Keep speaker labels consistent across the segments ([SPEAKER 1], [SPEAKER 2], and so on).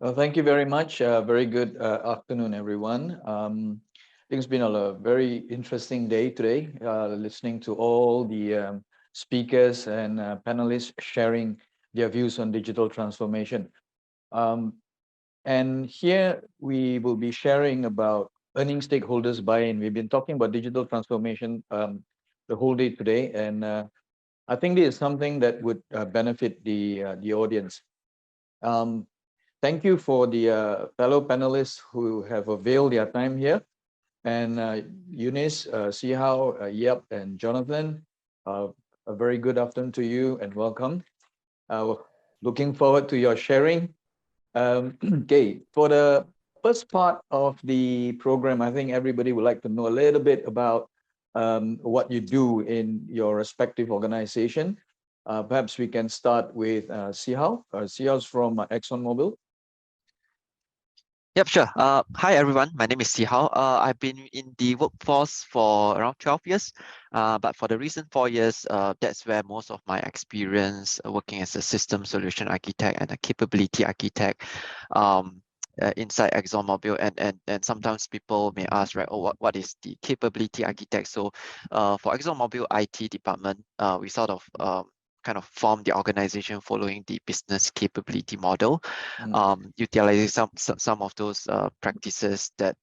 [SPEAKER 1] Well, thank you very much. Very good afternoon, everyone. I think it's been a very interesting day today, listening to all the speakers and panelists sharing their views on digital transformation. Um, and here we will be sharing about earning stakeholders buy-in. We've been talking about digital transformation the whole day today, and I think this is something that would benefit the audience. Um, Thank you for the fellow panelists who have availed their time here. And Eunice, Sihao, Yep, and Jonathan, a very good afternoon to you and welcome. Looking forward to your sharing. Okay, for the first part of the program, I think everybody would like to know a little bit about what you do in your respective organization. Perhaps we can start with Sihao. Sihao's from ExxonMobil.
[SPEAKER 2] Yep, sure. Hi, everyone. My name is Sihao. I've been in the workforce for around 12 years, but for the recent 4 years, that's where most of my experience working as a system solution architect and a capability architect inside ExxonMobil. And sometimes people may ask, right, oh, what is the capability architect? So for ExxonMobil IT department, we sort of kind of form the organization following the business capability model, utilizing some of those practices that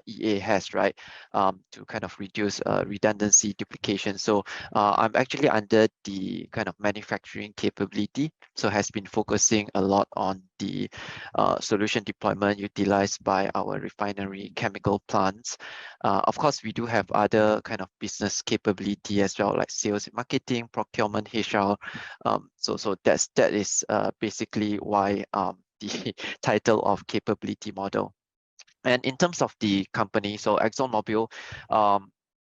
[SPEAKER 2] EA has, right, to kind of reduce redundancy, duplication. So I'm actually under the kind of manufacturing capability, so has been focusing a lot on the solution deployment utilized by our refinery chemical plants. Of course, we do have other kind of business capability as well, like sales, marketing, procurement, HR. So that is basically why the title of capability model. And in terms of the company, so ExxonMobil,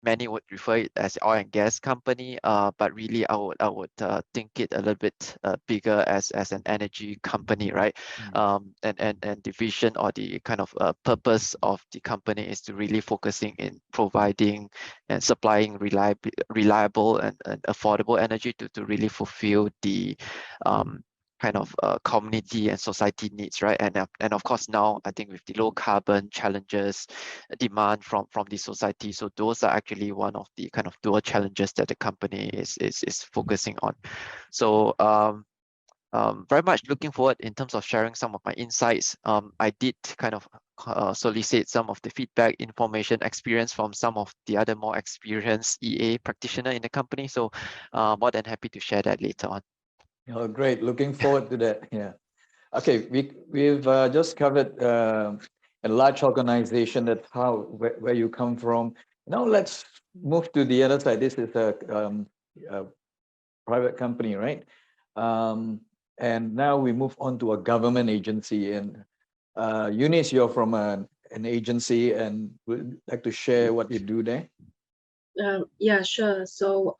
[SPEAKER 2] many would refer it as oil and gas company, but really I would think it a little bit bigger as an energy company, right? And the vision or the kind of purpose of the company is to really focusing in providing and supplying reliable and affordable energy to really fulfill the kind of community and society needs, right? And of course now I think with the low carbon challenges, demand from the society, so those are actually one of the kind of dual challenges that the company is focusing on. So very much looking forward in terms of sharing some of my insights. I did kind of solicit some of the feedback, information, experience from some of the other more experienced EA practitioner in the company. So more than happy to share that later on.
[SPEAKER 1] Oh, great. Looking forward to that. Yeah. Okay, we've just covered a large organization. That's where you come from. Now let's move to the other side. This is a private company, right? And now we move on to a government agency. And Eunice, you're from an agency, and would like to share what you do there.
[SPEAKER 3] Yeah, sure. So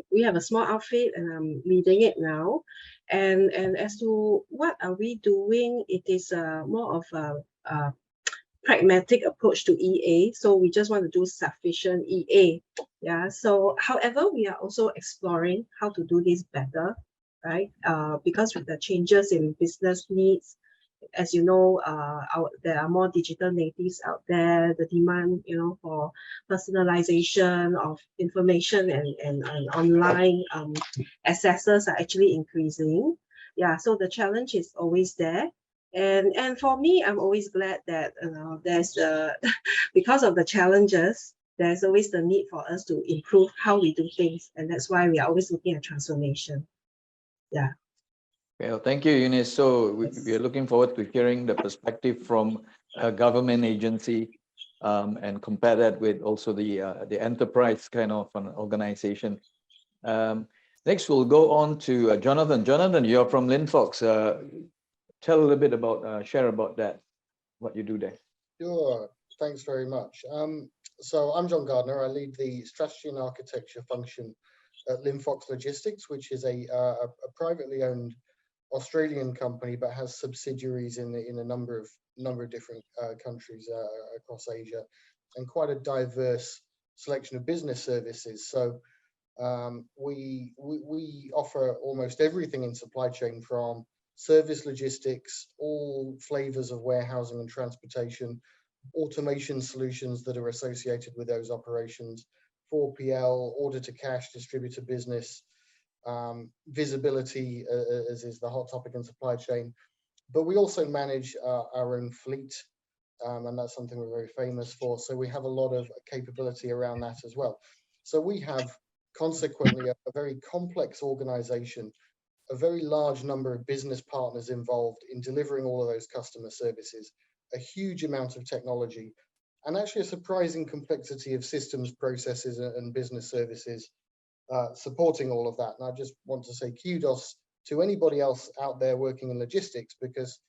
[SPEAKER 3] we have a small outfit and I'm leading it now. And as to what are we doing, it is more of a pragmatic approach to EA. So we just want to do sufficient EA. Yeah. So however, we are also exploring how to do this better, right? Because with the changes in business needs, as you know, there are more digital natives out there. The demand, for personalization of information and online accesses are actually increasing. Yeah, so the challenge is always there. And for me, I'm always glad that there's because of the challenges, there's always the need for us to improve how we do things, and that's why we are always looking at transformation. Yeah.
[SPEAKER 1] Well, thank you, Eunice. So we are looking forward to hearing the perspective from a government agency and compare that with also the enterprise kind of an organization. Next, we'll go on to Jonathan. Jonathan, you're from Linfox. Tell a little bit about, share about that, what you do there.
[SPEAKER 4] Sure, thanks very much. So I'm John Gardner. I lead the strategy and architecture function at Linfox Logistics, which is a privately owned Australian company, but has subsidiaries in a number of different countries across Asia, and quite a diverse selection of business services. So we offer almost everything in supply chain, from service logistics, all flavors of warehousing and transportation, automation solutions that are associated with those operations, 4PL, order to cash, distributor business, visibility, as is the hot topic in supply chain. But we also manage our own fleet, and that's something we're very famous for. So we have a lot of capability around that as well. So we have consequently a very complex organization, a very large number of business partners involved in delivering all of those customer services, a huge amount of technology, and actually a surprising complexity of systems, processes, and business services supporting all of that. And I just want to say kudos to anybody else out there working in logistics, because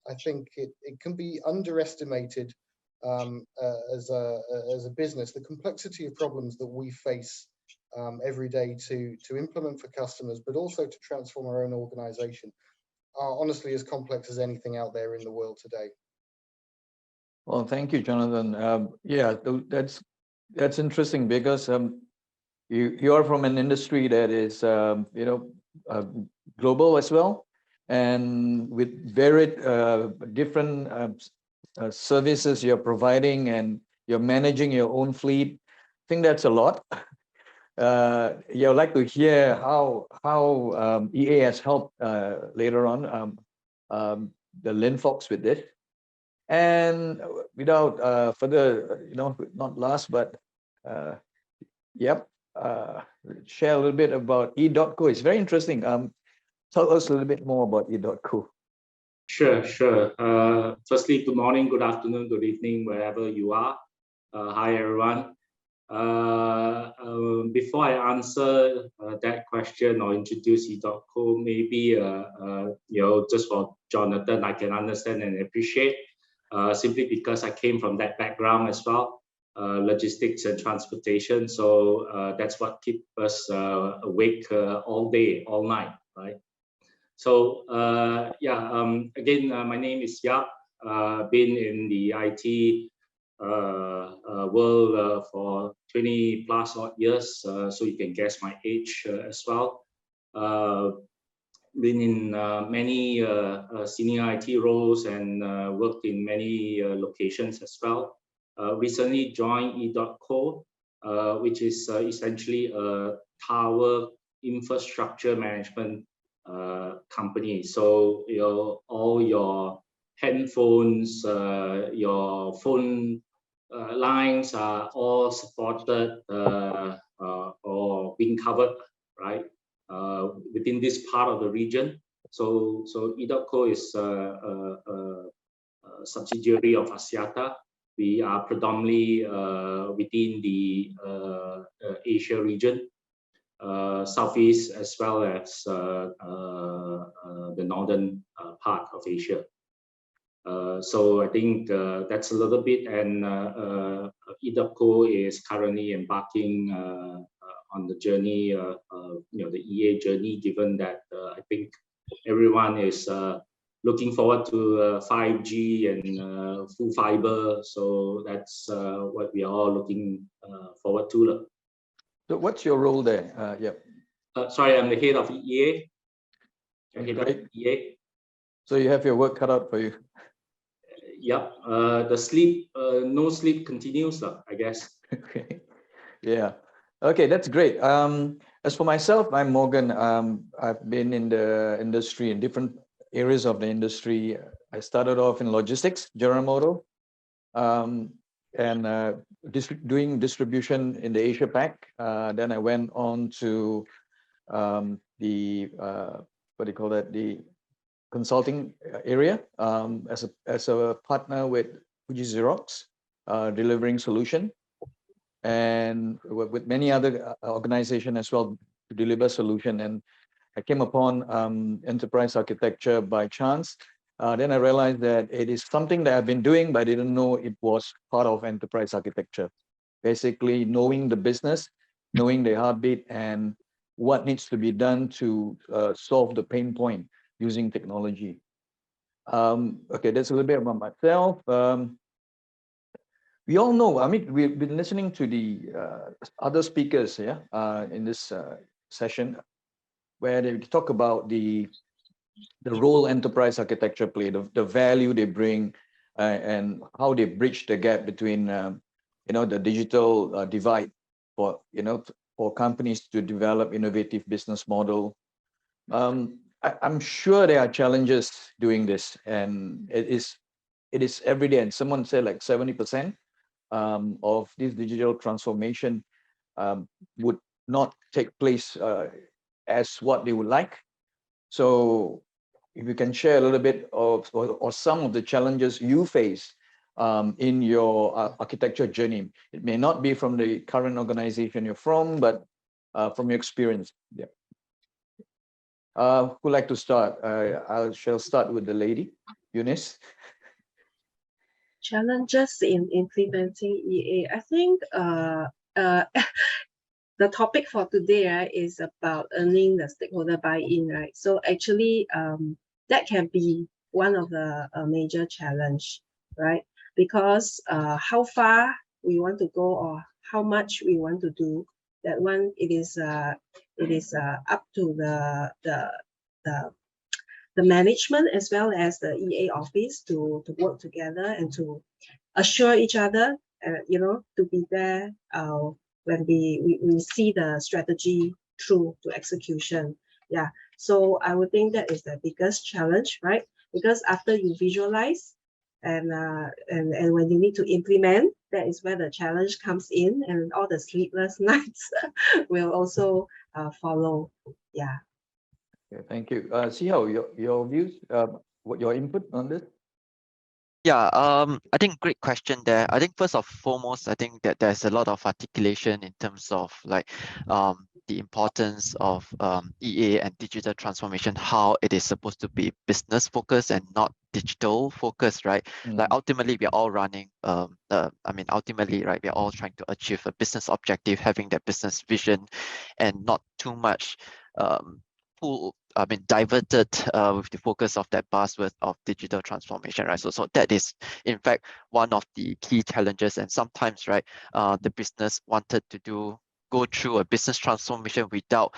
[SPEAKER 4] I think it can be underestimated as a business, the complexity of problems that we face every day to implement for customers, but also to transform our own organization, are honestly as complex as anything out there in the world today.
[SPEAKER 1] Well, thank you, Jonathan. Yeah, that's interesting, because you are from an industry that is global as well, and with varied different services you're providing, and you're managing your own fleet. I think that's a lot. Yeah, I'd like to hear how EA has helped later on the Linfox with this. And without further, not last, but yep, share a little bit about E.co. It's very interesting. Tell us a little bit more about E.co.
[SPEAKER 5] Sure. Firstly, good morning, good afternoon, good evening, wherever you are. Hi, everyone. Before I answer that question or introduce E.co, maybe just for Jonathan, I can understand and appreciate, simply because I came from that background as well, logistics and transportation. So that's what keeps us awake all day, all night, right? So again, my name is Yap. Been in the IT world for 20 plus odd years, so you can guess my age as well. Been in many senior IT roles and worked in many locations as well. Recently joined E.co, which is essentially a tower infrastructure management company. So all your handphones, your phone lines are all supported or being covered, right, within this part of the region. So E.co is a subsidiary of Axiata. We are predominantly within the Asia region, Southeast, as well as the northern part of Asia. So I think that's a little bit, and E.co is currently embarking on the journey, the EA journey, given that I think everyone is looking forward to 5G and full fiber. So that's what we are all looking forward to.
[SPEAKER 1] So what's your role there?
[SPEAKER 5] Sorry, I'm the head of EA. EA.
[SPEAKER 1] So you have your work cut out for you.
[SPEAKER 5] Yep. The sleep, no sleep continues, I guess.
[SPEAKER 1] Okay. Yeah. Okay, that's great. As for myself, I'm Morgan. I've been in the industry, in different areas of the industry. I started off in logistics, General Motor, and doing distribution in the Asia Pac. Then I went on to the consulting area as a partner with Fuji Xerox, delivering solution, and with many other organizations as well to deliver solution. And I came upon enterprise architecture by chance. Then I realized that it is something that I've been doing, but I didn't know it was part of enterprise architecture. Basically, knowing the business, knowing the heartbeat, and what needs to be done to solve the pain point using technology. Okay, that's a little bit about myself. We all know, I mean, we've been listening to the other speakers in this session, where they talk about the the role enterprise architecture play, the value they bring, and how they bridge the gap between the digital divide for for companies to develop innovative business model. I'm sure there are challenges doing this, and it is every day. And someone said like 70% of this digital transformation would not take place as what they would like. So if you can share a little bit of or some of the challenges you face in your architecture journey. It may not be from the current organization you're from, but from your experience. Yeah. Who'd like to start? I shall start with the lady, Eunice.
[SPEAKER 3] Challenges in implementing EA. I think the topic for today, right, is about earning the stakeholder buy-in, right? So actually, that can be one of the major challenge, right? Because how far we want to go or how much we want to do, that one it is up to the management as well as the EA office to work together and to assure each other, to be there when we see the strategy through to execution. Yeah, so I would think that is the biggest challenge, right? Because after you visualize and when you need to implement, that is where the challenge comes in, and all the sleepless nights will also follow. Yeah.
[SPEAKER 1] Okay, thank you. See how your views, what your input on this?
[SPEAKER 2] Yeah, I think great question there. I think first of foremost, I think that there's a lot of articulation in terms of like the importance of EA and digital transformation, how it is supposed to be business focused and not digital focused, right? Like ultimately we're all running, ultimately, right, we're all trying to achieve a business objective, having that business vision and not too much diverted with the focus of that buzzword of digital transformation, right? So that is in fact one of the key challenges. And sometimes, right, the business wanted to go through a business transformation without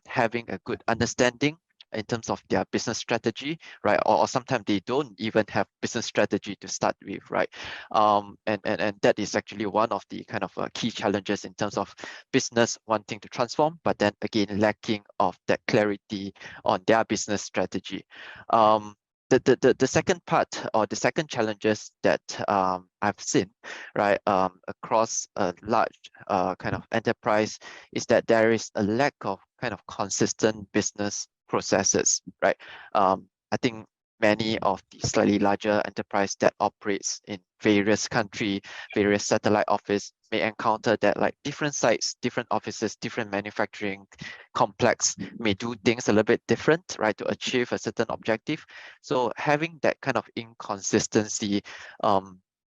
[SPEAKER 2] having a good understanding in terms of their business strategy, right? Or sometimes they don't even have business strategy to start with, right? And that is actually one of the kind of key challenges in terms of business wanting to transform, but then again lacking of that clarity on their business strategy. The second part or the second challenges that I've seen, right, across a large kind of enterprise is that there is a lack of kind of consistent business processes, right? I think many of the slightly larger enterprise that operates in various country, various satellite office may encounter that like different sites, different offices, different manufacturing complex may do things a little bit different, right, to achieve a certain objective. So having that kind of inconsistency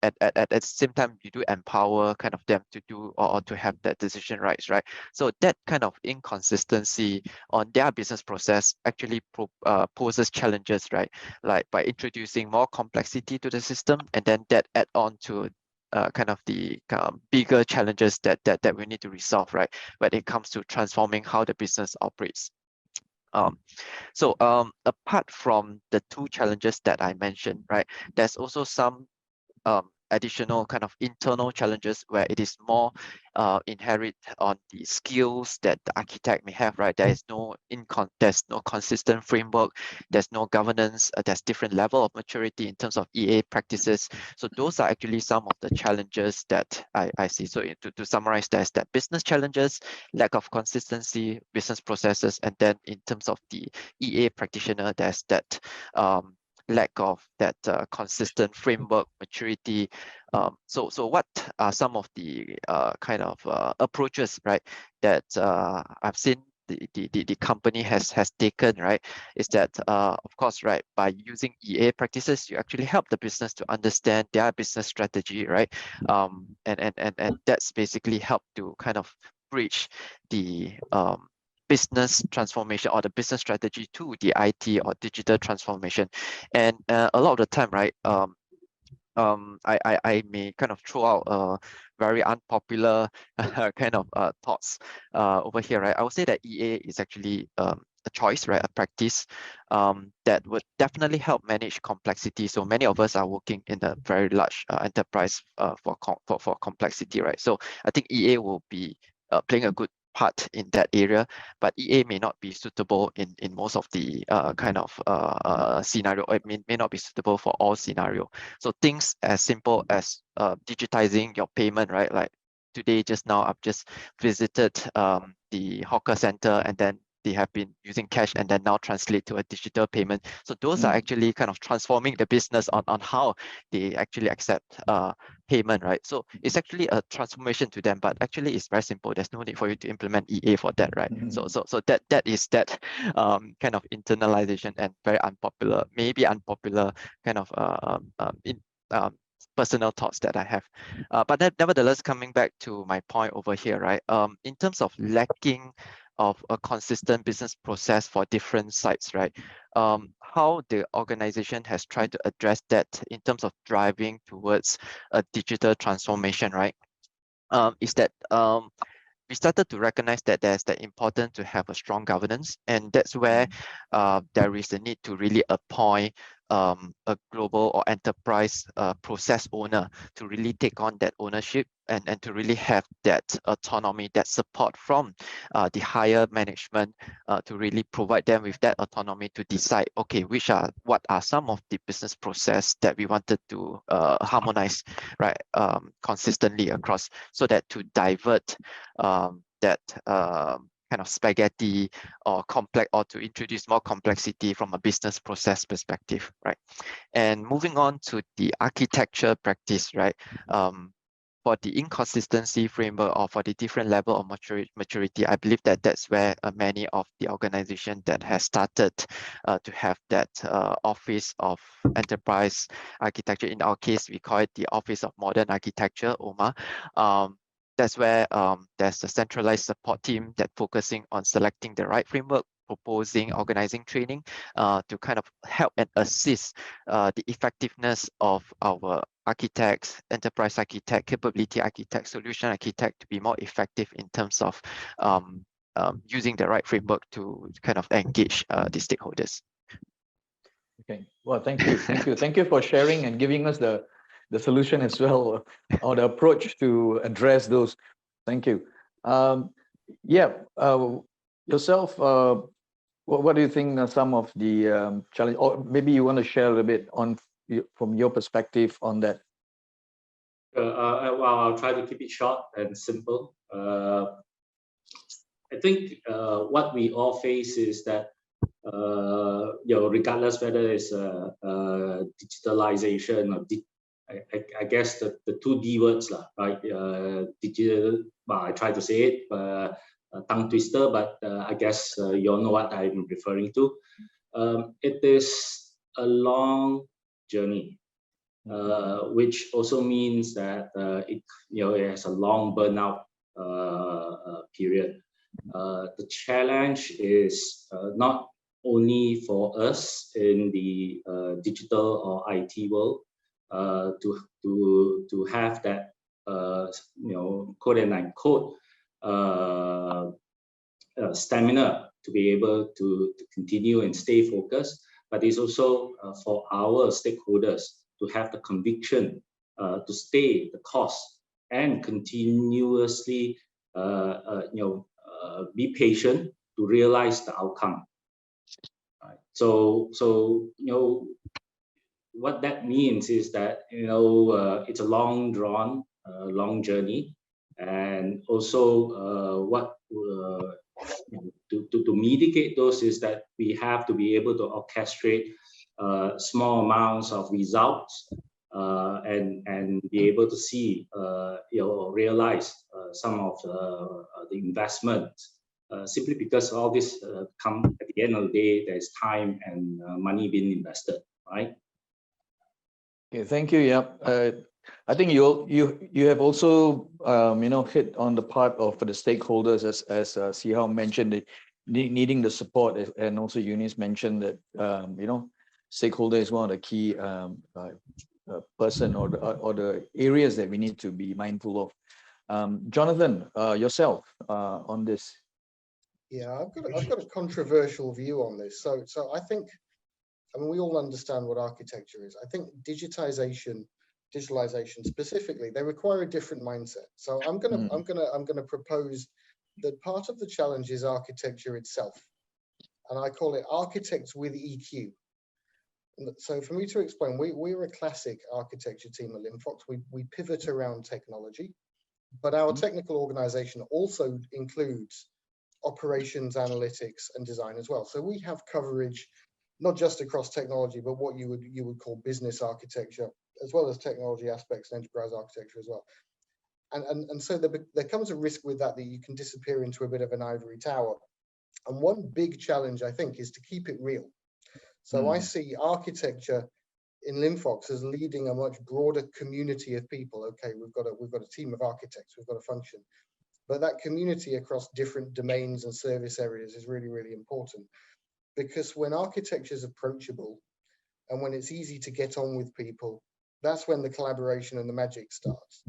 [SPEAKER 2] at the same time, you do empower kind of them to do or to have that decision rights, right? So that kind of inconsistency on their business process actually poses challenges, right? Like by introducing more complexity to the system, and then that add on to kind of the bigger challenges that we need to resolve, right? When it comes to transforming how the business operates. So apart from the two challenges that I mentioned, right, there's also some additional kind of internal challenges where it is more inherent on the skills that the architect may have, right? There's no consistent framework, there's no governance, there's different level of maturity in terms of EA practices. So those are actually some of the challenges that I see. So to summarize, there's that business challenges, lack of consistency, business processes, and then in terms of the EA practitioner, there's that lack of that consistent framework maturity. So what are some of the kind of approaches, right, that I've seen the company has taken, right, is that of course, right, by using EA practices, you actually help the business to understand their business strategy, right? And that's basically help to kind of bridge the business transformation or the business strategy to the IT or digital transformation. And a lot of the time, right, I may kind of throw out very unpopular kind of thoughts over here, right? I would say that EA is actually a choice, right? A practice that would definitely help manage complexity. So many of us are working in a very large enterprise for complexity, right? So I think EA will be playing a good part in that area, but EA may not be suitable in most of the kind of scenario. It may not be suitable for all scenario. So things as simple as digitizing your payment, right? Like today, just now, I've just visited the hawker center, and then they have been using cash and then now translate to a digital payment. So those are actually kind of transforming the business on how they actually accept payment, right? So it's actually a transformation to them, but actually it's very simple. There's no need for you to implement EA for that, right? So that is that kind of internalization, and very unpopular, maybe unpopular kind of personal thoughts that I have. But then nevertheless, coming back to my point over here, right? In terms of lacking of a consistent business process for different sites, right? How the organization has tried to address that in terms of driving towards a digital transformation, right? Is that we started to recognize that there's the importance to have a strong governance, and that's where there is a need to really appoint a global or enterprise process owner to really take on that ownership and to really have that autonomy, that support from the higher management to really provide them with that autonomy to decide, okay, what are some of the business process that we wanted to harmonize, right, consistently across, so that to divert that kind of spaghetti or complex, or to introduce more complexity from a business process perspective, right? And moving on to the architecture practice, right? For the inconsistency framework, or for the different level of maturity, I believe that that's where many of the organization that has started to have that Office of Enterprise Architecture. In our case, we call it the Office of Modern Architecture, OMA. That's where there's a centralized support team that focusing on selecting the right framework, proposing, organizing training to kind of help and assist the effectiveness of our architects, enterprise architect, capability architect, solution architect to be more effective in terms of using the right framework to kind of engage the stakeholders.
[SPEAKER 1] Okay, well, thank you for sharing and giving us the solution as well, or the approach to address those. Thank you. Yourself, what do you think are some of the challenge, or maybe you want to share a little bit on from your perspective on that?
[SPEAKER 5] Well, I'll try to keep it short and simple. I think what we all face is that regardless whether it's digitalization or I guess the two D words, right? Digital. Well, I try to say it, tongue twister, but I guess you all know what I'm referring to. It is a long journey, which also means that it has a long burnout period. The challenge is not only for us in the digital or IT world to have that quote and unquote stamina to be able to continue and stay focused, but it's also for our stakeholders to have the conviction to stay the course and continuously be patient to realize the outcome. Right. So what that means is that it's a long journey, and also to mitigate those is that we have to be able to orchestrate small amounts of results and be able to see realize some of the investment, simply because all this come at the end of the day, there's time and money being invested, right?
[SPEAKER 1] Okay, thank you. Yeah, I think you have also hit on the part of the stakeholders, as Sihao mentioned, needing the support, and also Eunice mentioned that stakeholder is one of the key person or the areas that we need to be mindful of. Jonathan, yourself on this.
[SPEAKER 4] Yeah, I've got a controversial view on this. So I think, I mean, we all understand what architecture is. I think digitalization specifically, they require a different mindset. So I'm gonna propose that part of the challenge is architecture itself, and I call it architects with EQ. So for me to explain, we're a classic architecture team at Linfox. We pivot around technology, but our technical organization also includes operations, analytics, and design as well. So we have coverage not just across technology, but what you would call business architecture, as well as technology aspects and enterprise architecture as well. And so there comes a risk with that you can disappear into a bit of an ivory tower. And one big challenge, I think, is to keep it real. So I see architecture in Linfox as leading a much broader community of people. Okay, we've got a team of architects, we've got a function, but that community across different domains and service areas is really, really important. Because when architecture is approachable and when it's easy to get on with people, that's when the collaboration and the magic starts.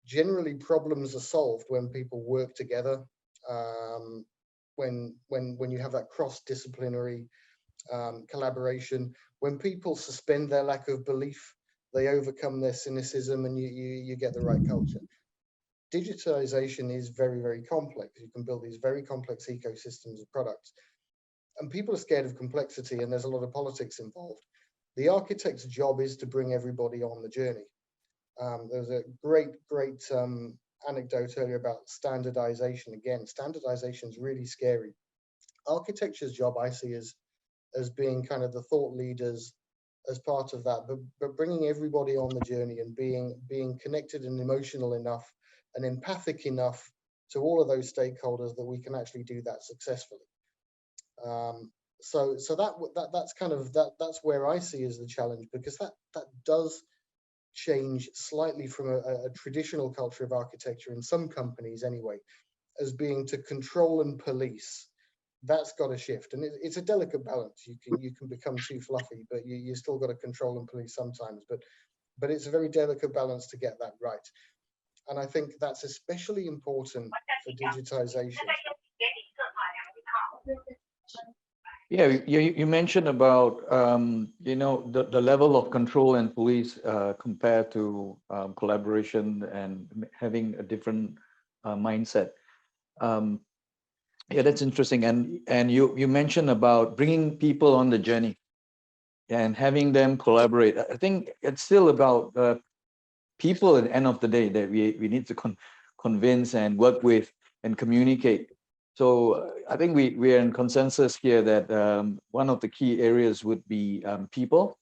[SPEAKER 4] Generally, problems are solved when people work together, when you have that cross-disciplinary collaboration, when people suspend their lack of belief, they overcome their cynicism, and you get the right culture. Digitalization is very, very complex. You can build these very complex ecosystems of products, and people are scared of complexity, and there's a lot of politics involved. The architect's job is to bring everybody on the journey. There's a great anecdote earlier about standardization. Again, standardization is really scary. Architecture's job, I see, as being kind of the thought leaders as part of that, but bringing everybody on the journey and being connected and emotional enough and empathic enough to all of those stakeholders that we can actually do that successfully. So that's kind of that's where I see as the challenge, because that does change slightly from a traditional culture of architecture in some companies anyway, as being to control and police. That's got to shift, and it's a delicate balance. You can become too fluffy, but you still got to control and police sometimes. But it's a very delicate balance to get that right, and I think that's especially important for digitization.
[SPEAKER 1] Yeah, you mentioned about the level of control and police compared to collaboration and having a different mindset. Yeah, that's interesting. And you mentioned about bringing people on the journey and having them collaborate. I think it's still about people at the end of the day that we need to convince and work with and communicate. So I think we are in consensus here that one of the key areas would be people.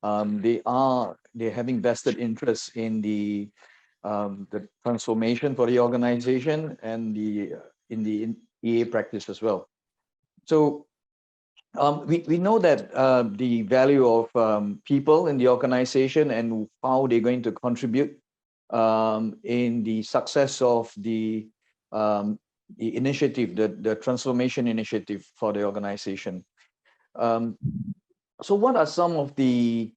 [SPEAKER 1] They're having vested interests in the transformation for the organization and in the EA practice as well. So we know that the value of people in the organization and how they're going to contribute in the success of the initiative, the transformation initiative for the organization. So what are some of the,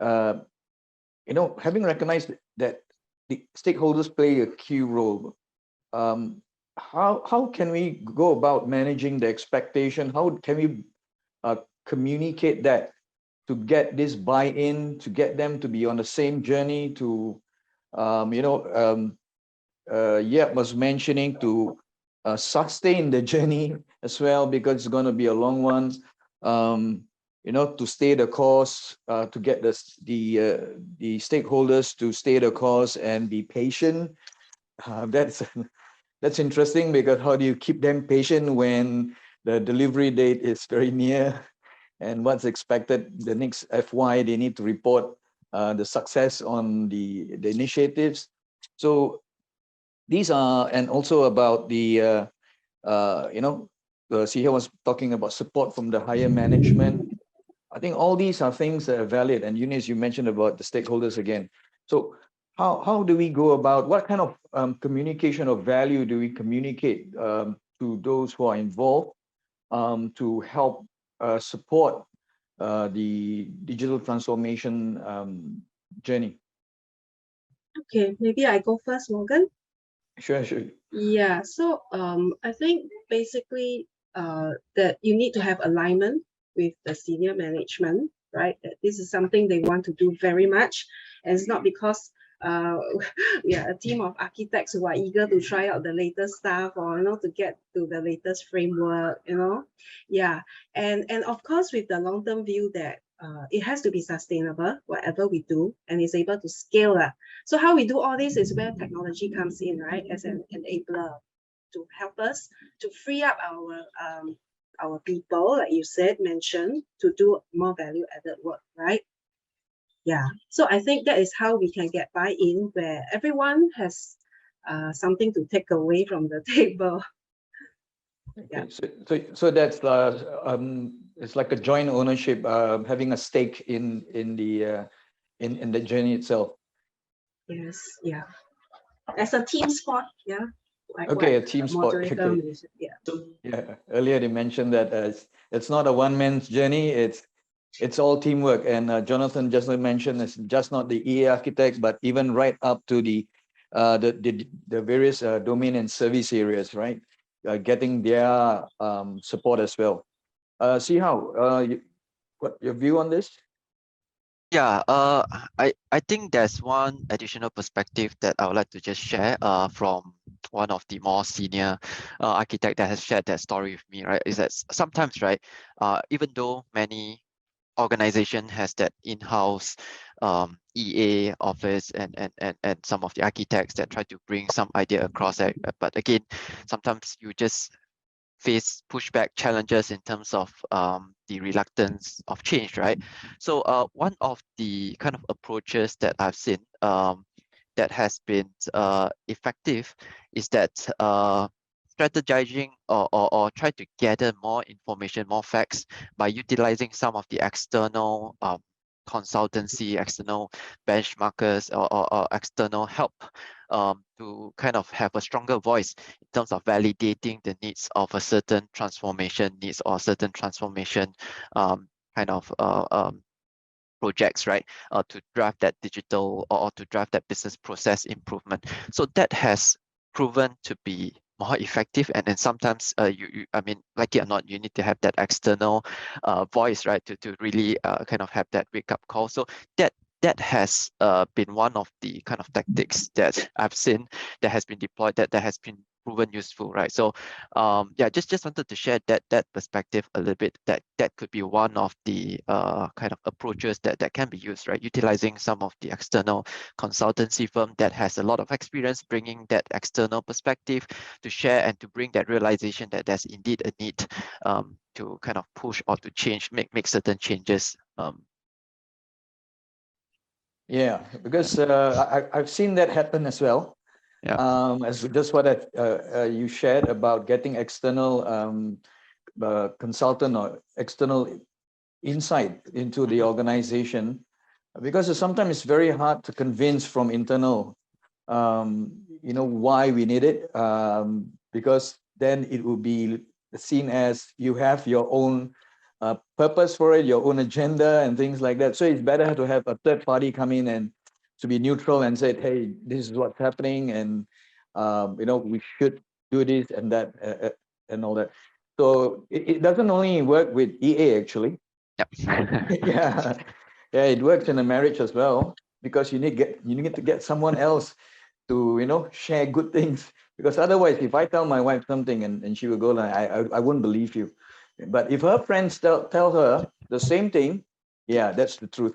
[SPEAKER 1] having recognized that the stakeholders play a key role, how can we go about managing the expectation? How can we communicate that to get this buy-in, to get them to be on the same journey, to, Yep was mentioning to sustain the journey as well, because it's going to be a long one, to stay the course, to get the stakeholders to stay the course and be patient. That's interesting, because how do you keep them patient when the delivery date is very near, and what's expected the next FY, they need to report the success on the initiatives. So these are, and also about the, Siha was talking about support from the higher management. I think all these are things that are valid. And Eunice, you mentioned about the stakeholders again. So how do we go about, what kind of communication of value do we communicate to those who are involved to help support the digital transformation journey?
[SPEAKER 3] Okay, maybe I go first, Morgan.
[SPEAKER 1] Sure.
[SPEAKER 3] Yeah, so I think basically that you need to have alignment with the senior management, right? That this is something they want to do very much, and it's not because we are a team of architects who are eager to try out the latest stuff, or to get to the latest framework, yeah. And of course, with the long-term view that it has to be sustainable, whatever we do, and is able to scale that. So how we do all this is where technology comes in, right, as an enabler to help us to free up our people, like you mentioned, to do more value-added work, right? Yeah. So I think that is how we can get buy-in, where everyone has something to take away from the table.
[SPEAKER 1] Yeah. So that's it's like a joint ownership, having a stake in the journey itself.
[SPEAKER 3] Yes. Yeah. As a team sport. Yeah. Like
[SPEAKER 1] okay, a team sport. Okay.
[SPEAKER 3] Yeah.
[SPEAKER 1] Yeah. Earlier they mentioned that it's not a one-man's journey. It's all teamwork. And Jonathan just mentioned it's just not the EA architects, but even right up to the various domain and service areas, right? Getting their support as well. See how what your view on this?
[SPEAKER 2] Yeah, I think there's one additional perspective that I would like to just share from one of the more senior architect that has shared that story with me, right? Is that sometimes, right, even though many organization has that in-house EA office and some of the architects that try to bring some idea across it, but again, sometimes you just face pushback challenges in terms of the reluctance of change, right? So one of the kind of approaches that I've seen that has been effective is that strategizing or try to gather more information, more facts by utilizing some of the external consultancy, external benchmarkers or external help to kind of have a stronger voice in terms of validating the needs of a certain transformation needs or certain transformation kind of projects, right? To drive that digital or to drive that business process improvement. So that has proven to be more effective, and then sometimes I mean, like it or not, you need to have that external voice, right, to really kind of have that wake up call. So that has been one of the kind of tactics that I've seen that has been deployed that has been proven useful, right? So yeah, just wanted to share that perspective a little bit, that could be one of the kind of approaches that can be used, right? Utilizing some of the external consultancy firm that has a lot of experience bringing that external perspective to share and to bring that realization that there's indeed a need to kind of push or to change, make certain changes.
[SPEAKER 1] Yeah, because I've seen that happen as well.
[SPEAKER 2] Yeah.
[SPEAKER 1] As just what you shared about getting external consultant or external insight into the organization, because sometimes it's very hard to convince from internal, why we need it, because then it will be seen as you have your own purpose for it, your own agenda and things like that. So it's better to have a third party come in and to be neutral and say, hey, this is what's happening, and we should do this and that and all that. So it doesn't only work with EA actually.
[SPEAKER 2] Yep.
[SPEAKER 1] yeah, it works in a marriage as well, because you need to get someone else to share good things, because otherwise if I tell my wife something and she will go like, I wouldn't believe you, but if her friends tell her the same thing, yeah, that's the truth.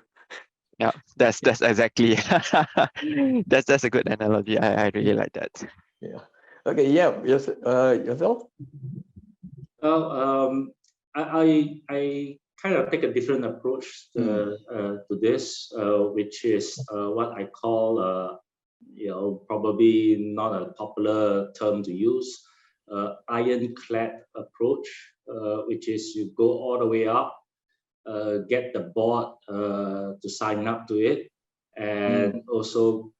[SPEAKER 2] Yeah, that's exactly that's a good analogy. I really like that.
[SPEAKER 1] Yeah. Okay. Yeah. Yes. Yourself.
[SPEAKER 5] Well, I kind of take a different approach to this, which is what I call, probably not a popular term to use, ironclad approach, which is you go all the way up, get the board to sign up to it, and also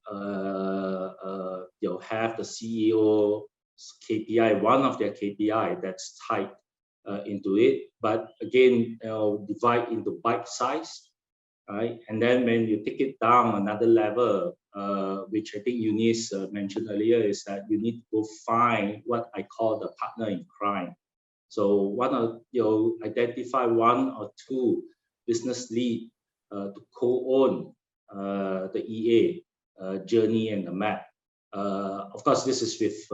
[SPEAKER 5] have the CEO KPI, one of their KPI that's tied into it. But again, divide into bite size, right? And then when you take it down another level, which I think Eunice mentioned earlier, is that you need to go find what I call the partner in crime. So identify one or two business lead to co-own the EA journey and the map. Of course, this is with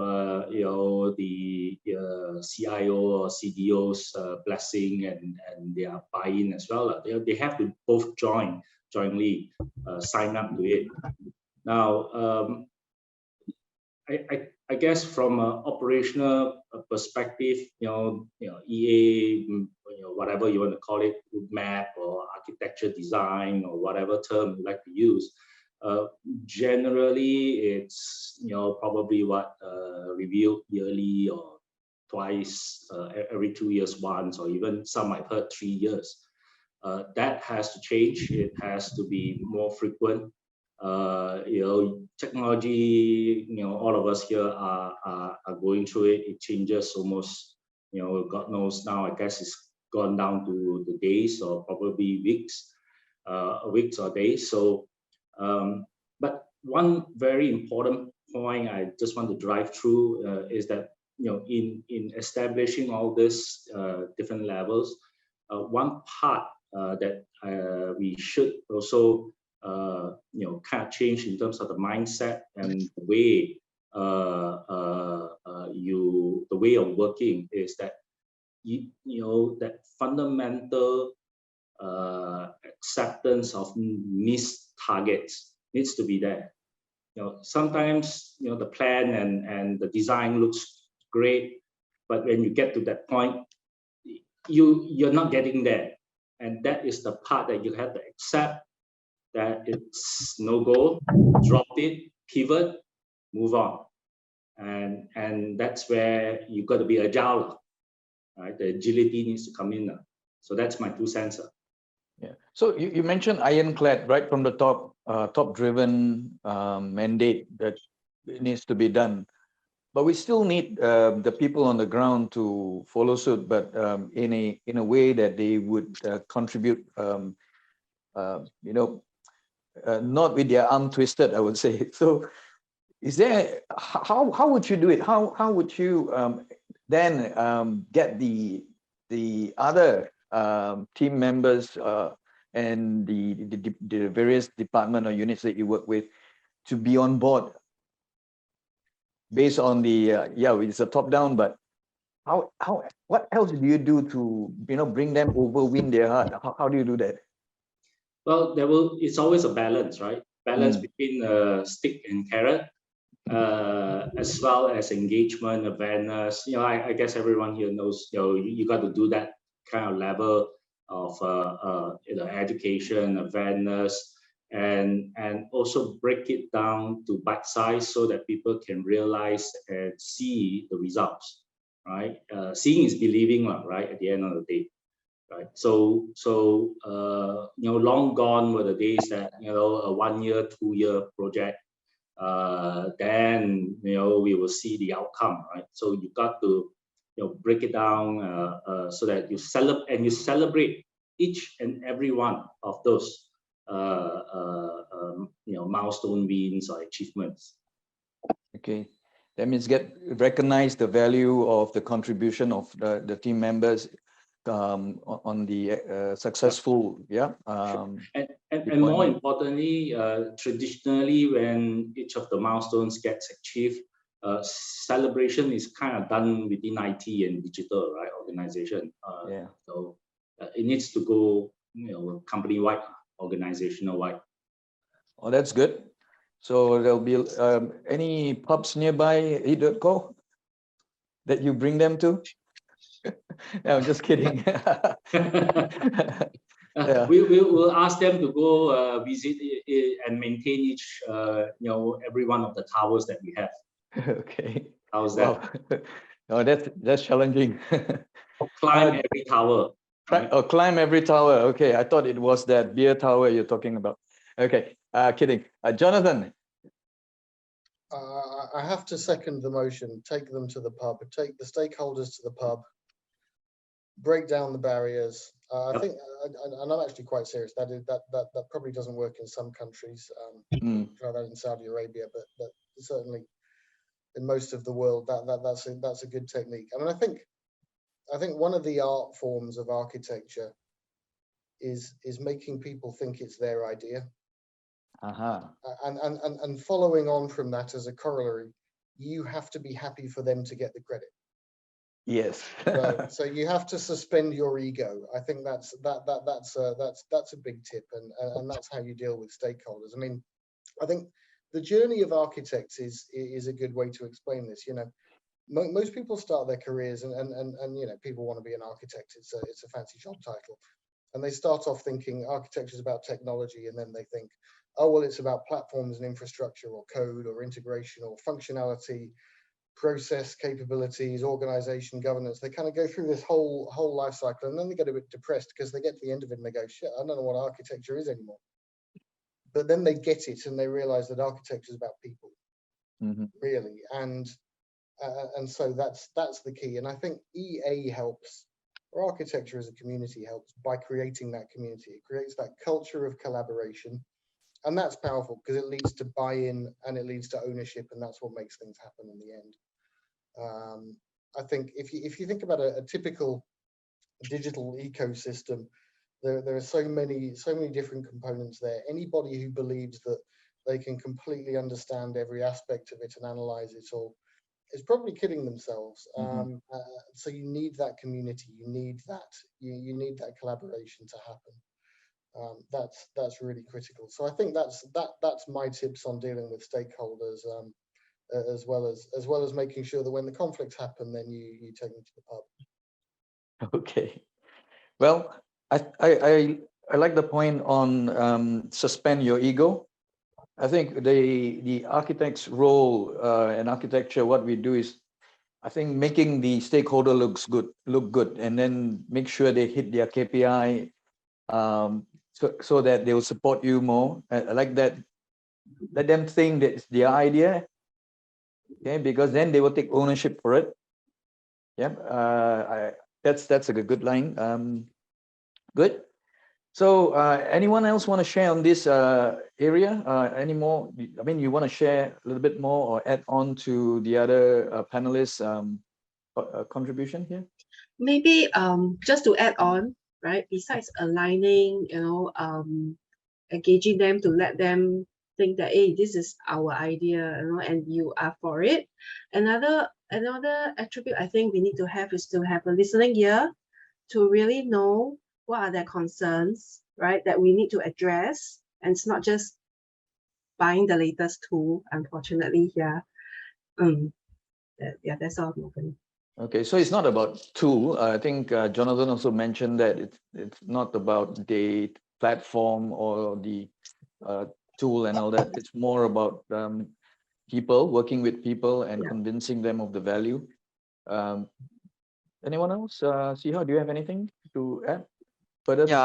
[SPEAKER 5] the CIO or CDO's blessing and their buy-in as well. They have to both jointly sign up to it. Now, I guess from an operational perspective, EA, whatever you want to call it, map or architecture design or whatever term you like to use, generally it's probably reviewed yearly or twice, every 2 years once, or even some I've heard 3 years. That has to change. It has to be more frequent. Technology, all of us here are going through it. It changes almost, God knows now, I guess it's gone down to the days or probably weeks or days. So, but one very important point I just want to drive through is that, in establishing all this different levels, one part that we should also kind of change in terms of the mindset and the way the way of working is that that fundamental acceptance of missed targets needs to be there. Sometimes the plan and the design looks great, but when you get to that point, you're not getting there, and that is the part that you have to accept. That it's no go, drop it, pivot, move on, and that's where you got to be agile, right? The agility needs to come in. So that's my 2 cents.
[SPEAKER 1] Yeah. So you mentioned ironclad right from the top, top-driven mandate that it needs to be done, but we still need the people on the ground to follow suit, but in a way that they would contribute. Not with their arm twisted, I would say. So, is there how would you do it? How would you then get the other team members and the various department or units that you work with to be on board based on the it's a top down, but what else do you do to bring them over, win their heart? How do you do that?
[SPEAKER 5] Well, it's always a balance, right? Balance between stick and carrot, as well as engagement, awareness. I guess everyone here knows, you got to do that kind of level of education, awareness, and also break it down to bite size so that people can realize and see the results, right? Seeing is believing, right? At the end of the day. Right. So long gone were the days that a 1 year, 2 year project, then we will see the outcome, right? So you got to break it down so that you celebrate each and every one of those milestone wins or achievements.
[SPEAKER 1] Okay, that means recognize the value of the contribution of the team members on the successful,
[SPEAKER 5] and more importantly, traditionally, when each of the milestones gets achieved, celebration is kind of done within IT and digital, right? Organization. So it needs to go, company-wide, organizational-wide.
[SPEAKER 1] Oh, that's good. So there'll be any pubs nearby Eat.co that you bring them to? No, I'm just kidding.
[SPEAKER 5] We'll ask them to go visit and maintain each, every one of the towers that we have.
[SPEAKER 1] Okay.
[SPEAKER 5] How's that?
[SPEAKER 1] Oh, that's challenging.
[SPEAKER 5] Climb every tower.
[SPEAKER 1] Right? Oh, climb every tower. Okay, I thought it was that beer tower you're talking about. Okay, kidding. Jonathan.
[SPEAKER 4] I have to second the motion. Take them to the pub. Take the stakeholders to the pub. Break down the barriers. I think, and I'm actually quite serious. That probably doesn't work in some countries. Try that in Saudi Arabia, but certainly in most of the world, that's a good technique. I mean, I think I think one of the art forms of architecture is making people think it's their idea. And following on from that as a corollary, you have to be happy for them to get the credit.
[SPEAKER 1] Yes.
[SPEAKER 4] So you have to suspend your ego. I think that's a big tip, and that's how you deal with stakeholders. I mean, I think the journey of architects is a good way to explain this. You know, most people start their careers, and you know, people want to be an architect. It's a fancy job title, and they start off thinking architecture is about technology, and then they think, oh well, it's about platforms and infrastructure, or code, or integration, or functionality, process capabilities, organization, governance. They kind of go through this whole life cycle, and then they get a bit depressed because they get to the end of it and they go, shit, I don't know what architecture is anymore. But then they get it and they realize that architecture is about people, really, and so that's the key. And I think EA helps, or architecture as a community helps, by creating that community. It creates that culture of collaboration, and that's powerful because it leads to buy-in and it leads to ownership, and that's what makes things happen in the end. I think if you think about a typical digital ecosystem, there are so many different components there. Anybody who believes that they can completely understand every aspect of it and analyze it all is probably kidding themselves. So you need that community, you need that collaboration to happen. That's really critical. So I think that's my tips on dealing with stakeholders, as well as making sure that when the conflicts happen, then you take them to the pub.
[SPEAKER 1] Okay. Well, I like the point on suspend your ego. I think the architect's role in architecture, what we do is, I think, making the stakeholder look good, and then make sure they hit their KPI, so that they will support you more. I like that. Let them think that it's their idea, okay? Because then they will take ownership for it. Yeah, that's a good line. Good. So anyone else want to share on this area? Any more? I mean, you want to share a little bit more or add on to the other panelists' contribution here?
[SPEAKER 3] Maybe just to add on, right? Besides aligning, engaging them to let them think that, hey, this is our idea, and you are for it. Another attribute I think we need to have is to have a listening ear to really know what are their concerns, right, that we need to address. And it's not just buying the latest tool, unfortunately. That's all.
[SPEAKER 1] Okay, so it's not about tool. I think Jonathan also mentioned that it's not about the platform or the tool and all that. It's more about people, working with people and convincing them of the value. Anyone else? Siha, do you have anything to add further?
[SPEAKER 2] Yeah,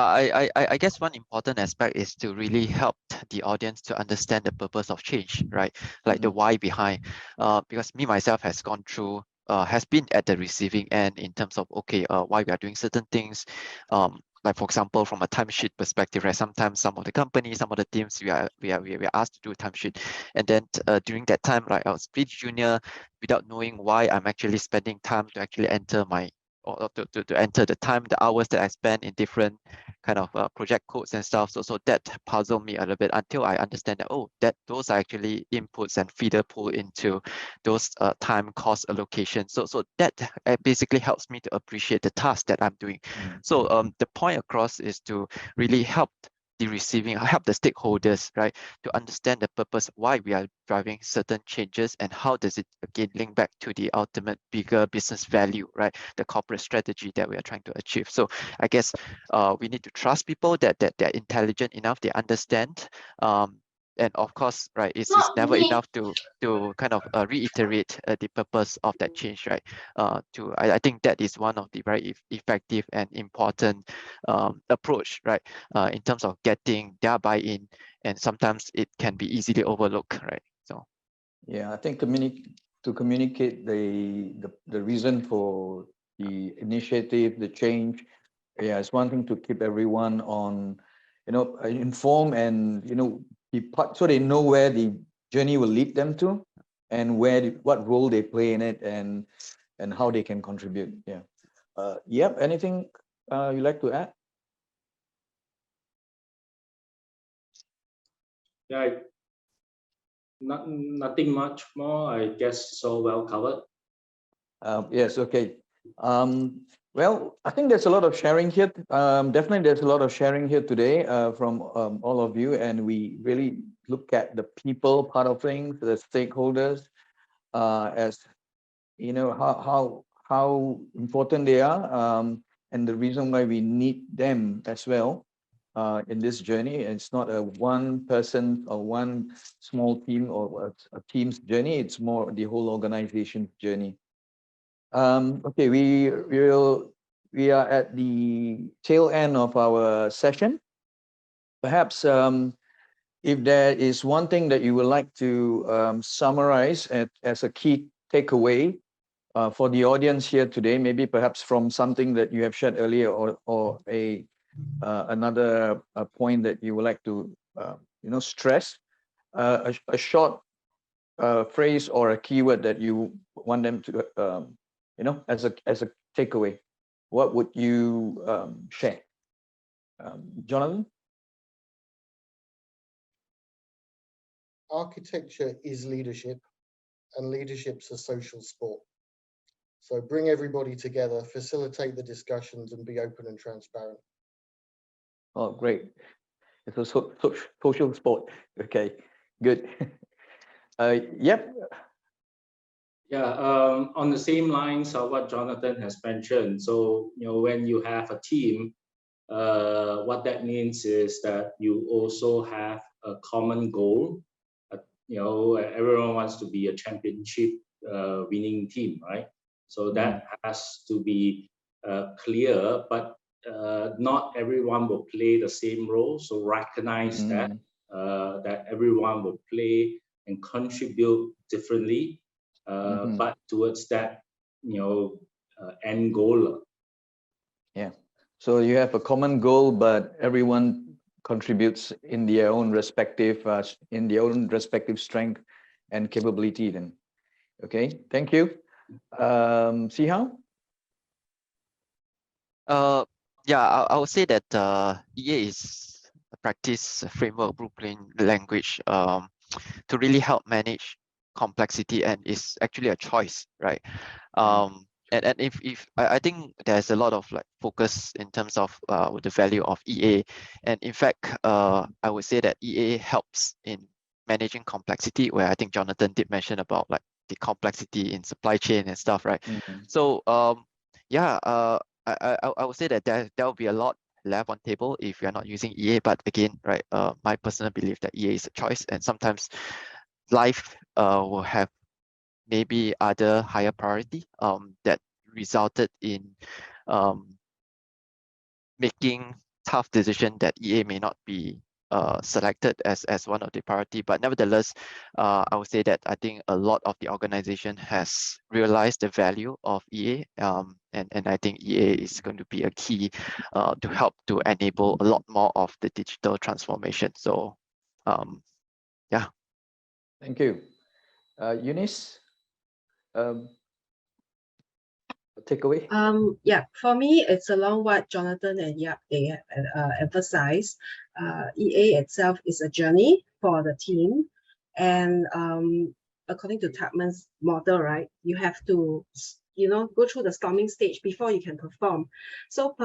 [SPEAKER 2] I guess one important aspect is to really help the audience to understand the purpose of change, right? Like the why behind. Because me myself has gone through, has been at the receiving end in terms of, okay, why we are doing certain things. Like for example, from a timesheet perspective, right? Sometimes some of the companies, some of the teams, we are asked to do a timesheet, and then during that time, like I was pretty junior, without knowing why I'm actually spending time to actually enter my, or to enter the time, the hours that I spend in different kind of project codes and stuff. So that puzzled me a little bit until I understand that, oh, that those are actually inputs and feeder pull into those time cost allocation. So that basically helps me to appreciate the task that I'm doing. So the point across is to really help the stakeholders, right, to understand the purpose why we are driving certain changes and how does it again link back to the ultimate bigger business value, right, the corporate strategy that we are trying to achieve. So I guess we need to trust people that they're intelligent enough, they understand, and of course, right, it's never enough to kind of reiterate the purpose of that change, right? I think that is one of the very effective and important approach, right? In terms of getting their buy-in, and sometimes it can be easily overlooked, right? So
[SPEAKER 1] yeah, I think to communicate the reason for the initiative, the change, yeah, it's one thing to keep everyone on, informed and be part, so they know where the journey will lead them to, and what role they play in it, and how they can contribute. Yeah. Yep, anything you'd like to add?
[SPEAKER 5] Yeah, nothing much more. I guess it's all well covered.
[SPEAKER 1] Yes, okay. Well, I think there's a lot of sharing here. Definitely there's a lot of sharing here today from all of you, and we really look at the people part of things, the stakeholders, as you know how important they are, and the reason why we need them as well in this journey. It's not a one person or one small team or a team's journey. It's more the whole organization's journey. Okay, we are at the tail end of our session. Perhaps if there is one thing that you would like to summarize as a key takeaway for the audience here today, maybe perhaps from something that you have shared earlier, or another point that you would like to stress, a short phrase or a keyword that you want them to as a takeaway, what would you share? Jonathan?
[SPEAKER 4] Architecture is leadership, and leadership's a social sport. So bring everybody together, facilitate the discussions, and be open and transparent.
[SPEAKER 1] Oh, great. It's a social sport. Okay, good. Yep.
[SPEAKER 5] Yeah, on the same lines of what Jonathan has mentioned. So, when you have a team, what that means is that you also have a common goal. Everyone wants to be a championship winning team, right? So that has to be clear, but not everyone will play the same role. So recognize that everyone will play and contribute differently, but towards that end goal.
[SPEAKER 1] Yeah. So you have a common goal, but everyone contributes in their own respective strength and capability. Then, okay. Thank you. See how?
[SPEAKER 2] Yeah, I would say that EA is a practice framework, blueprint language to really help manage complexity, and is actually a choice, right? And if I think there's a lot of like focus in terms of the value of EA, and in fact I would say that EA helps in managing complexity, where I think Jonathan did mention about like the complexity in supply chain and stuff, right? So yeah, I would say that there will be a lot left on table if you're not using EA, but again, right, my personal belief that EA is a choice, and sometimes life will have maybe other higher priority that resulted in making tough decision that EA may not be selected as one of the priority. But nevertheless, I would say that I think a lot of the organization has realized the value of EA, and I think EA is going to be a key to help to enable a lot more of the digital transformation. So yeah.
[SPEAKER 1] Thank you. Eunice, takeaway?
[SPEAKER 3] Yeah, for me, it's along what Jonathan and Yap they emphasized. EA itself is a journey for the team, and according to Tubman's model, right, you have to go through the storming stage before you can perform. So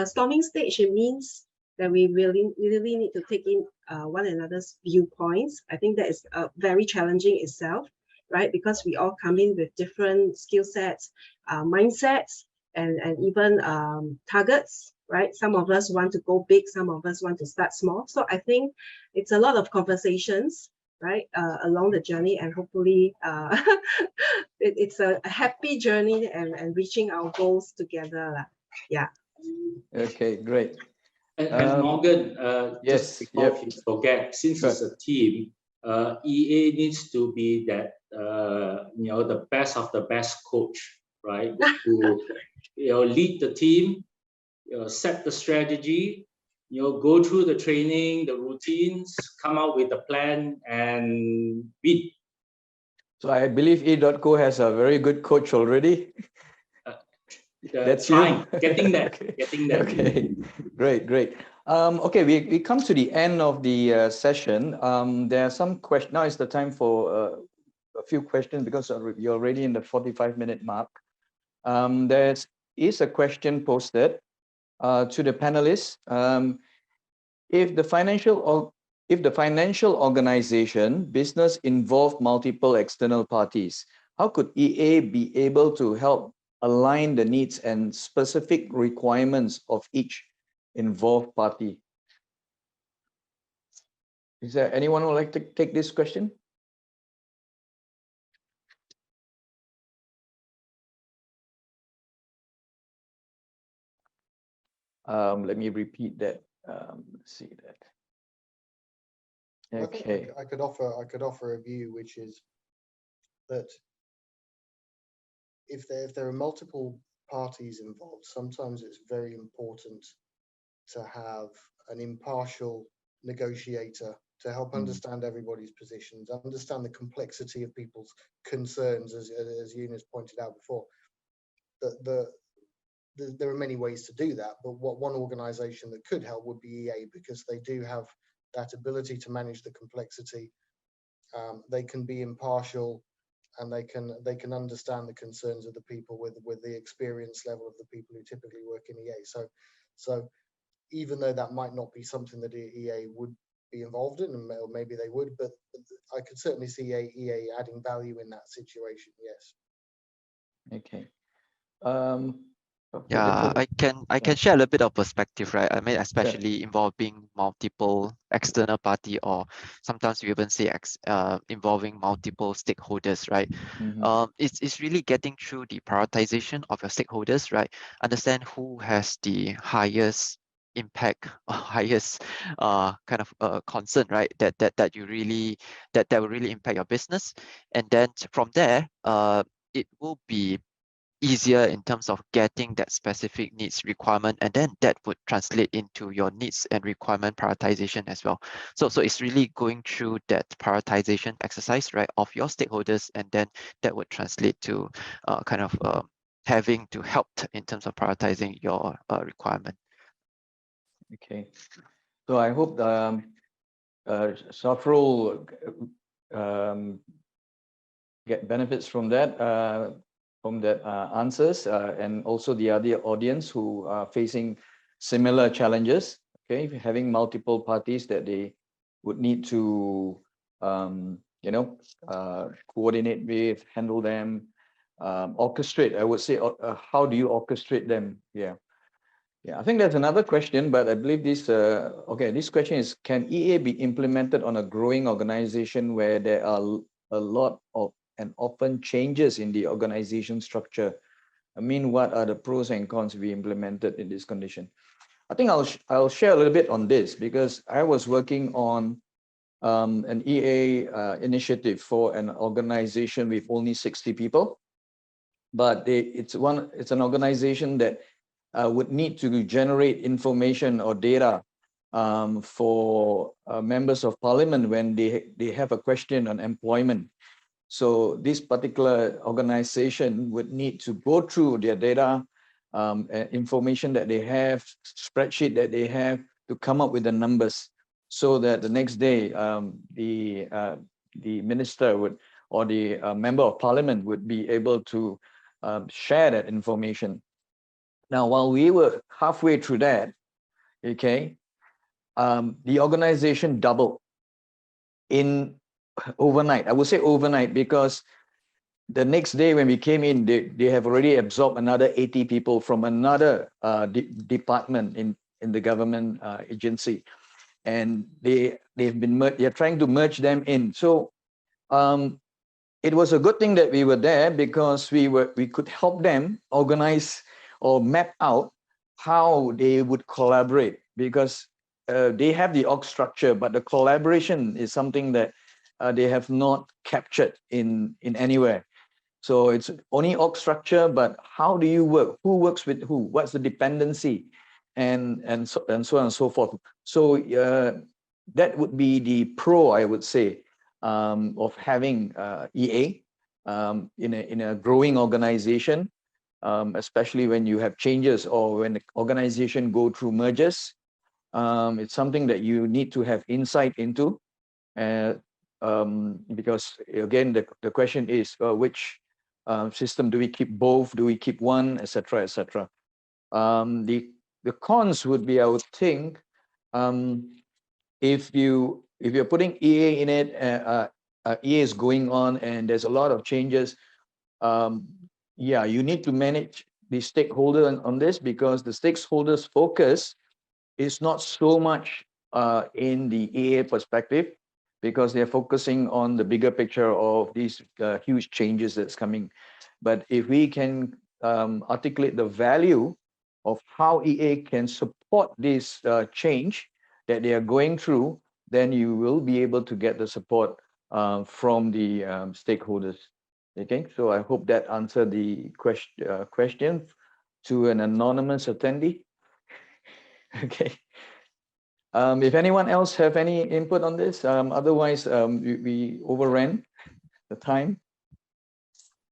[SPEAKER 3] storming stage, it means that we really need to take in one another's viewpoints. I think that is very challenging itself, right? Because we all come in with different skill sets, mindsets, and even targets, right? Some of us want to go big, some of us want to start small. So I think it's a lot of conversations, right, along the journey, and hopefully it's a happy journey and reaching our goals together. Yeah.
[SPEAKER 1] Okay, great.
[SPEAKER 5] And Morgan,
[SPEAKER 1] yes,
[SPEAKER 5] just before you forget, since it's a team, EA needs to be that the best of the best coach, right? To lead the team, set the strategy, go through the training, the routines, come out with a plan, and beat.
[SPEAKER 1] So I believe E.co has a very good coach already. That's
[SPEAKER 5] trying,
[SPEAKER 1] you.
[SPEAKER 5] getting that,
[SPEAKER 1] Okay.
[SPEAKER 5] getting that.
[SPEAKER 1] Okay, great. Okay, we come to the end of the session. There are some questions. Now is the time for a few questions because you're already in the 45-minute mark. There is a question posted to the panelists. If the financial organization business involved multiple external parties, how could EA be able to help align the needs and specific requirements of each involved party? Is there anyone who would like to take this question? Let me repeat that. Let's see that.
[SPEAKER 4] I think
[SPEAKER 1] Okay.
[SPEAKER 4] I could offer a view, which is that if there are multiple parties involved, sometimes it's very important to have an impartial negotiator to help understand everybody's positions, understand the complexity of people's concerns, as Eunice pointed out before. There are many ways to do that, but one organization that could help would be EA, because they do have that ability to manage the complexity. They can be impartial, and they can understand the concerns of the people with the experience level of the people who typically work in EA. So even though that might not be something that EA would be involved in, or maybe they would, but I could certainly see EA adding value in that situation. Yes.
[SPEAKER 1] Okay.
[SPEAKER 2] Yeah, I can share a little bit of perspective, right? I mean, especially involving multiple external party, or sometimes we even say involving multiple stakeholders, right? It's really getting through the prioritization of your stakeholders, right? Understand who has the highest impact or highest kind of concern, right? That you really that will really impact your business, and then from there, it will be easier in terms of getting that specific needs requirement, and then that would translate into your needs and requirement prioritization as well. So it's really going through that prioritization exercise, right, of your stakeholders, and then that would translate to kind of having to help in terms of prioritizing your requirement.
[SPEAKER 1] Okay, so I hope Safrul get benefits from that answers, and also the other audience who are facing similar challenges. Okay, having multiple parties that they would need to coordinate with, handle them, orchestrate. I would say, how do you orchestrate them? Yeah, I think that's another question, but I believe this. Okay, this question is: can EA be implemented on a growing organization where there are a lot of and often changes in the organization structure? I mean, what are the pros and cons to be implemented in this condition? I think I'll share a little bit on this, because I was working on an EA initiative for an organization with only 60 people, but it's an organization that would need to generate information or data for members of parliament when they have a question on employment. So this particular organization would need to go through their data, information that they have, spreadsheet that they have, to come up with the numbers, so that the next day the minister would, or the member of parliament would be able to share that information. Now, while we were halfway through that, okay, the organization doubled in overnight. I would say overnight, because the next day when we came in, they have already absorbed another 80 people from another department in the government agency, and they're trying to merge them in. So it was a good thing that we were there, because we could help them organize or map out how they would collaborate, because they have the org structure, but the collaboration is something that they have not captured in anywhere. So it's only org structure, but how do you work? Who works with who? What's the dependency, and so on and so forth. So that would be the pro, I would say, of having EA in a growing organization. especially when you have changes or when the organization go through mergers. It's something that you need to have insight into, because again, the question is which system do we keep? Both? Do we keep one, etc., etc.? The cons would be, I would think, if you're putting EA in it, EA is going on and there's a lot of changes. Yeah, you need to manage the stakeholder on this, because the stakeholders' focus is not so much in the EA perspective, because they're focusing on the bigger picture of these huge changes that's coming. But if we can articulate the value of how EA can support this change that they are going through, then you will be able to get the support from the stakeholders. Okay, so I hope that answered the question to an anonymous attendee. Okay. If anyone else have any input on this, otherwise we overran the time.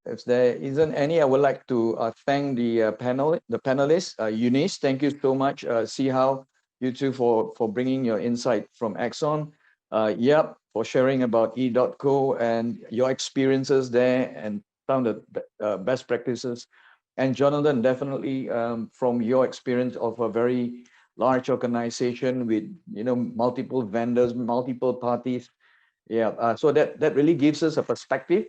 [SPEAKER 1] If there isn't any, I would like to thank the panelists. Eunice, thank you so much. See how you two for bringing your insight from Axon. Yep, for sharing about e.co and your experiences there and some of the best practices. And Jonathan, definitely from your experience of a very large organization with multiple vendors, multiple parties. Yeah, so that really gives us a perspective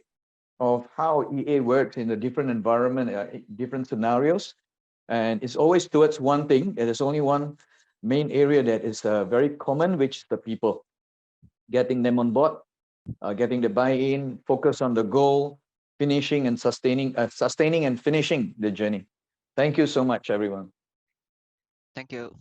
[SPEAKER 1] of how EA works in a different environment, different scenarios. And it's always towards one thing. There's only one main area that is very common, which is the people. Getting them on board, getting the buy-in, focus on the goal, finishing and sustaining and finishing the journey. Thank you so much, everyone.
[SPEAKER 2] Thank you.